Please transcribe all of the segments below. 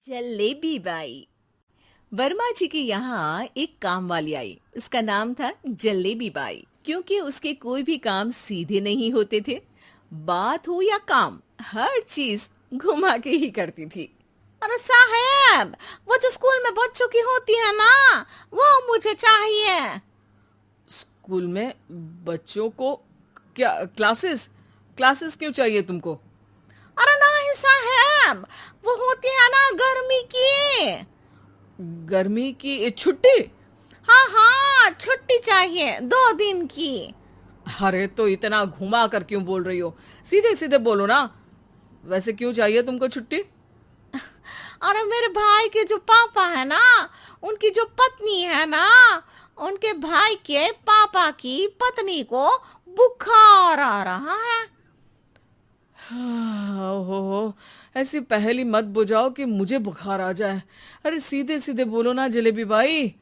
Jalebi by. Verma जी के यहाँ एक काम वाली आई। उसका नाम था जलेबी बाई, क्योंकि उसके कोई भी काम सीधे नहीं होते थे। बात हो या काम, हर चीज घुमा के ही करती थी। अरे साहेब, वो जो स्कूल में बच्चों की होती है ना, वो मुझे चाहिए। स्कूल में बच्चों को क्या क्लासेस क्लासेस क्यों चाहिए तुमको? अरे नहीं साहेब, वो होती है ना गर्मी की। गर्मी की छुट्टी? हाँ हाँ, छुट्टी चाहिए 2 दिन की। अरे तो इतना घुमा कर क्यों बोल रही हो? सीधे सीधे बोलो ना। वैसे क्यों चाहिए तुमको छुट्टी? अरे मेरे भाई के जो पापा है ना, उनकी जो पत्नी है ना, उनके भाई के पापा की पत्नी को बुखार आ रहा है। ओहो, ऐसी पहेली मत बुझाओ कि मुझे बुखार आ जाए। अरे सीधे सीधे बोलो ना जलेबी भाई।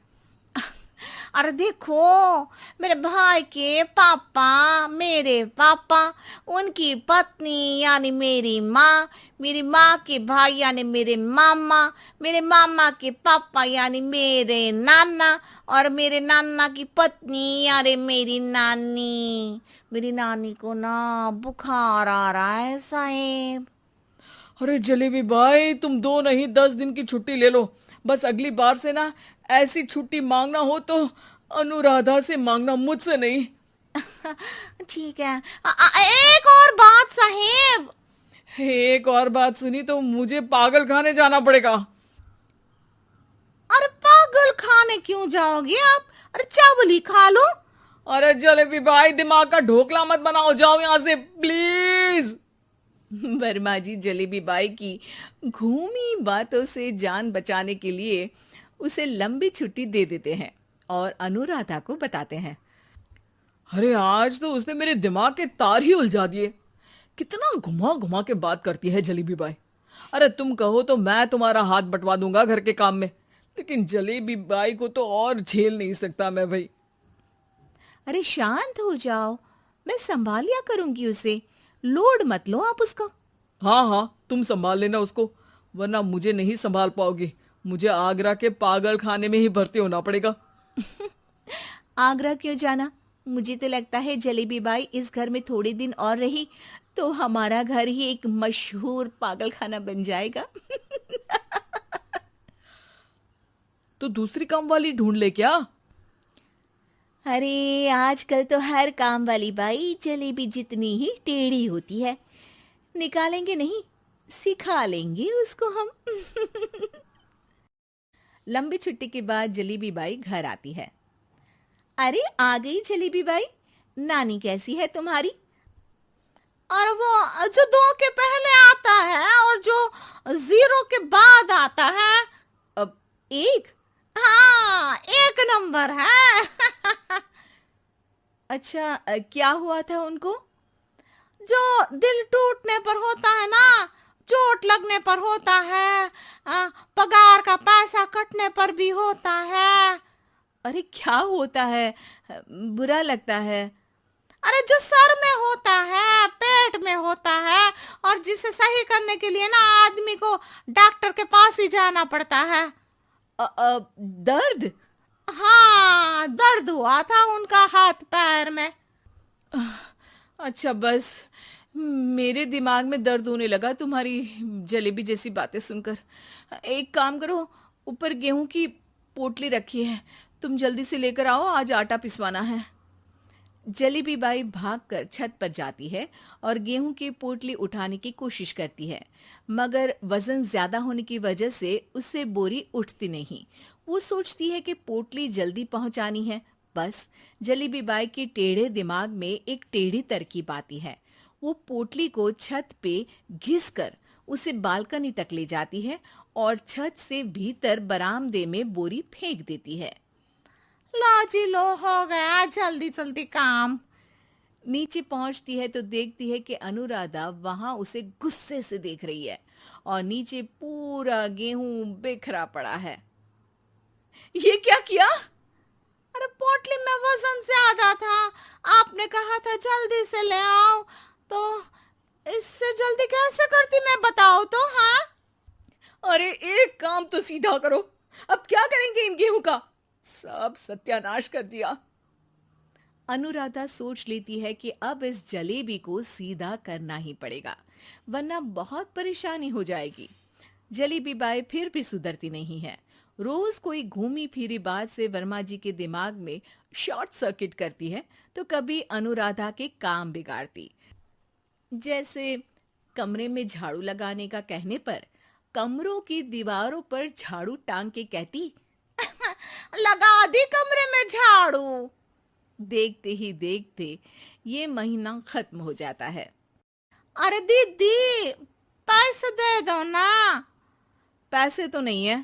अरे देखो, मेरे भाई के पापा, मेरे पापा, उनकी पत्नी यानी मेरी माँ के भाई यानी मेरे मामा के पापा यानी मेरे नाना, और मेरे नाना की पत्नी यानी मेरी नानी को ना बुखार आ रहा है साहेब। अरे जलेबी भाई, तुम 2 नहीं 10 दिन की छुट्टी ले लो। बस अगली बार से ना ऐसी छुट्टी मांगना हो तो अनुराधा से मांगना, मुझसे नहीं। ठीक है। एक और बात साहेब। एक और बात सुनी तो मुझे पागल खाने जाना पड़ेगा। अरे पागल खाने क्यों जाओगे आप? अरे चावल ही खा लो। अरे जलेबी भाई, दिमाग का ढोकला मत बनाओ, जाओ यहां से प्लीज। वर्मा जी जलेबी बाई की घूमी बातों से जान बचाने के लिए उसे लंबी छुट्टी दे देते हैं और अनुराधा को बताते हैं। अरे आज तो उसने मेरे दिमाग के तार ही उलझा दिए। कितना घुमा घुमा के बात करती है जलेबी बाई। अरे तुम कहो तो मैं तुम्हारा हाथ बंटवा दूंगा घर के काम में, लेकिन जलेबी बाई को तो और झेल नहीं सकता मैं भाई। अरे शांत हो जाओ, मैं संभाल लिया करूंगी उसे। लोड मत लो आप उसको। हाँ हाँ, तुम संभाल लेना उसको, वरना मुझे नहीं संभाल पाओगे। मुझे आगरा के पागल खाने में ही भर्ती होना पड़ेगा। आगरा क्यों जाना? मुझे तो लगता है जलेबी बाई इस घर में थोड़े दिन और रही तो हमारा घर ही एक मशहूर पागल खाना बन जाएगा। तो दूसरी काम वाली ढूंढ ले क्या? अरे आजकल तो हर काम वाली बाई जलेबी जितनी ही टेढ़ी होती है। निकालेंगे नहीं, सिखा लेंगे उसको हम। लंबी छुट्टी के बाद जलेबी बाई घर आती है। अरे आ गई जलेबी बाई, नानी कैसी है तुम्हारी? और वो जो 2 के पहले आता है और जो 0 के बाद आता है। अब एक। हाँ, 1 नंबर है। अच्छा, क्या हुआ था उनको? जो दिल टूटने पर होता है ना, चोट लगने पर होता है, पगार का पैसा कटने पर भी होता है। अरे क्या होता है? बुरा लगता है। अरे जो सर में होता है, पेट में होता है, और जिसे सही करने के लिए ना आदमी को डॉक्टर के पास ही जाना पड़ता है। दर्द? हाँ, दर्द हुआ था उनका हाथ पैर में। अच्छा बस, मेरे दिमाग में दर्द होने लगा तुम्हारी जलेबी जैसी बातें सुनकर। एक काम करो, ऊपर गेहूं की पोटली रखी है, तुम जल्दी से लेकर आओ, आज आटा पिसवाना है। जलेबी बाई भागकर छत पर जाती है और गेहूं की पोटली उठाने की कोशिश करती है, मगर वजन ज्यादा होने की वजह से उससे बोरी उठती नहीं। वो सोचती है कि पोटली जल्दी पहुंचानी है। बस जलेबी बाई के टेढ़े दिमाग में एक टेढ़ी तरकीब आती है। वो पोटली को छत पे घिसकर उसे बालकनी तक ले जाती है और छत से भीतर बरामदे में बोरी फेंक देती है। लो जी लो, हो गया जल्दी जल्दी काम। नीचे पहुंचती है तो देखती है कि अनुराधा वहां उसे गुस्से से देख रही है और नीचे पूरा गेहूं बिखरा पड़ा है। ये क्या किया? अरे पोटली में वजन ज्यादा था, आपने कहा था जल्दी से ले आओ, तो इससे जल्दी कैसे करती मैं बताओ तो। हाँ, अरे एक काम तो सीधा करो, अब क्या करेंगे इन गेहूं का? सब सत्यानाश कर दिया। अनुराधा सोच लेती है कि अब इस जलेबी को सीधा करना ही पड़ेगा, वरना बहुत परेशानी हो जाएगी। जलेबी बाई फिर भी सुधरती नहीं है। रोज कोई घूमी फिरी बात से वर्मा जी के दिमाग में शॉर्ट सर्किट करती है, तो कभी अनुराधा के काम बिगाड़ती। जैसे कमरे में झाड़ू लगाने का कहने पर कमरों की दीवारों पर झाड़ू टांग के कहती, लगा दी कमरे में झाड़ू। देखते ही देखते ये महीना खत्म हो जाता है। अरे दीदी, पैसे दे दो ना। पैसे तो नहीं है।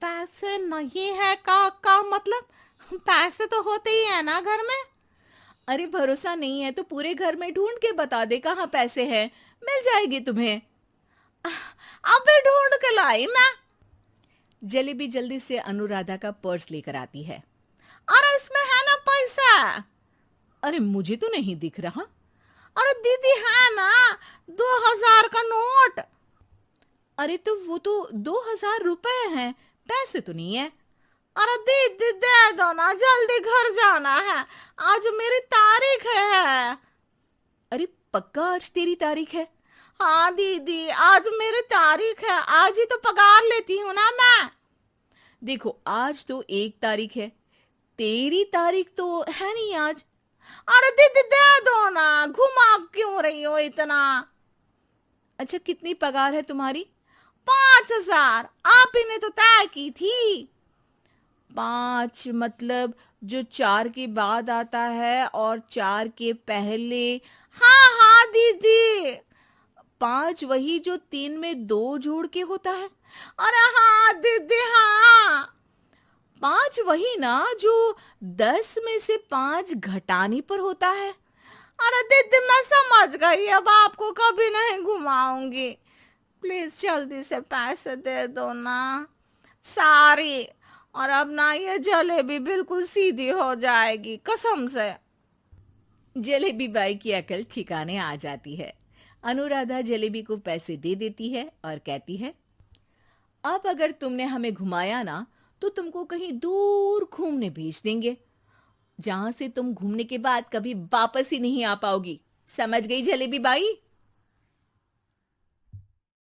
पैसे नहीं है का मतलब? पैसे तो होते ही है ना घर में। अरे भरोसा नहीं है तो पूरे घर में ढूंढ के बता दे कहाँ पैसे हैं, मिल जाएगी तुम्हें। अबे ढूंढ के लाई मैं। जलेबी जल्दी से अनुराधा का पर्स लेकर आती है। अरे इसमें है ना पैसा। अरे मुझे तो नहीं दिख रहा। अरे दीदी है ना, 2000 का नोट। अरे तो वो तो 2000 रुपए हैं, पैसे तो नहीं है। अरे दीदी दे दो ना, जल्दी घर जाना है, आज मेरी तारीख है। अरे पक्का आज तेरी तारीख है? हाँ दीदी, आज मेरी तारीख है, आज ही तो पगार लेती हूँ ना मैं। देखो आज तो 1 तारीख है, तेरी तारीख तो है नहीं आज। अरे दीदी दे दो ना, घुमा क्यों रही हो इतना? अच्छा कितनी पगार है तुम्हारी? 5000, आप ही ने तो तय की थी। 5 मतलब जो 4 के बाद आता है और 4 के पहले। हाँ हाँ दीदी। 5 वही जो 3 में 2 जोड़ के होता है। अरे हाँ दीदी हाँ। 5 वही ना जो 10 में से 5 घटाने पर होता है। अरे दीदी मैं समझ गई, अब आपको कभी नहीं घुमाऊंगी। प्लीज जल्दी से पैसे दे दो ना, सारी। और अब ना ये जलेबी बिल्कुल सीधी हो जाएगी कसम से। जलेबी बाई की अकल ठिकाने आ जाती है। अनुराधा जलेबी को पैसे दे देती है और कहती है, अब अगर तुमने हमें घुमाया ना तो तुमको कहीं दूर घूमने भेज देंगे, जहां से तुम घूमने के बाद कभी वापस ही नहीं आ पाओगी। समझ गई जलेबी बाई?